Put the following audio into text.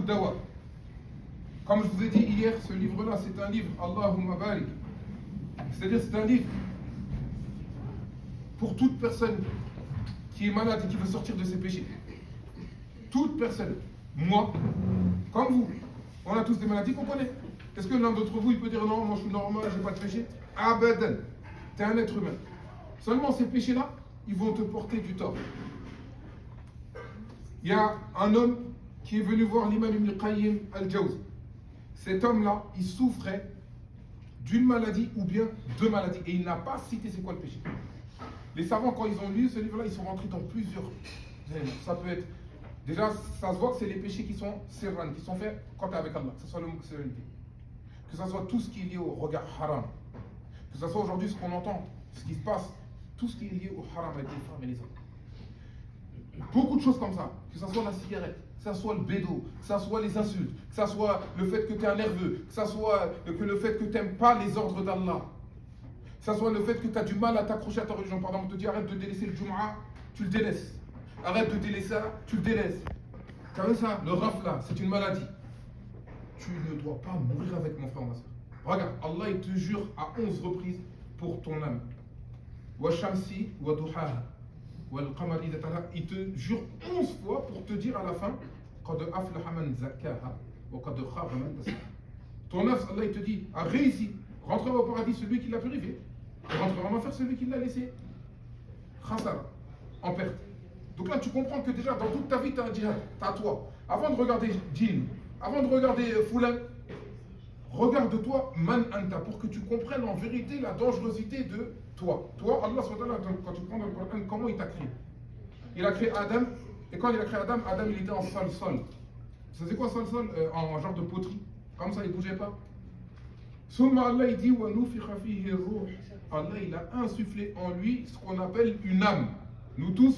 Dawa. Comme je vous ai dit hier, ce livre-là, c'est un livre, Allahumma barik. C'est-à-dire, c'est un livre pour toute personne qui est malade et qui veut sortir de ses péchés. Toute personne. Moi, comme vous, on a tous des maladies qu'on connaît. Est-ce que l'un d'entre vous, il peut dire non, moi je suis normal, j'ai pas de péché? Abadan. T'es un être humain. Seulement ces péchés-là, ils vont te porter du tort. Il y a un homme qui est venu voir l'imam Ibn Qayyim al-Jawzi. Cet homme-là, il souffrait d'une maladie ou bien deux maladies. Et il n'a pas cité c'est quoi le péché. Les savants, quand ils ont lu ce livre-là, ils sont rentrés dans plusieurs éléments. Ça peut être... Déjà, ça se voit que c'est les péchés qui sont sirran, qui sont faits quand tu es avec Allah. Que ce soit le manque de sérénité. Que ce soit tout ce qui est lié au regard haram. Que ce soit aujourd'hui ce qu'on entend, ce qui se passe. Tout ce qui est lié au haram avec les femmes et les hommes. Beaucoup de choses comme ça. Que ce soit la cigarette, que ce soit le bédo, que ce soit les insultes, que ce soit le fait que tu es un nerveux, que ce soit le fait que tu n'aimes pas les ordres d'Allah. Que ce soit le fait que tu as du mal à t'accrocher à ta religion. Par exemple, on te dit arrête de délaisser le Jumu'ah, tu le délaisses. Arrête de délaisser ça, tu le délaisses. Tu as vu ça? Le rafla, c'est une maladie. Tu ne dois pas mourir avec mon frère, ma soeur. Regarde, Allah il te jure à 11 reprises pour ton âme. Wa shamsi wa duhaha. Il te jure 11 fois pour te dire à la fin ton œuvre, Allah il te dit, a réussi. Rentrera au paradis celui qui l'a purifié. Et rentrera en enfer celui qui l'a laissé khasara, en perte. Donc là tu comprends que déjà dans toute ta vie tu as un djihad, tu as toi. Avant de regarder djinn, avant de regarder Foulan, regarde-toi man anta pour que tu comprennes en vérité la dangerosité de toi. Toi, Allah, quand tu prends dans le Coran, comment il t'a créé? Il a créé Adam, et quand il a créé Adam, Adam il était en sol. C'est quoi sol? En genre de poterie. Comme ça, il ne bougeait pas. Summa Allah il dit wa nufikha fihi ruh. Allah il a insufflé en lui ce qu'on appelle une âme. Nous tous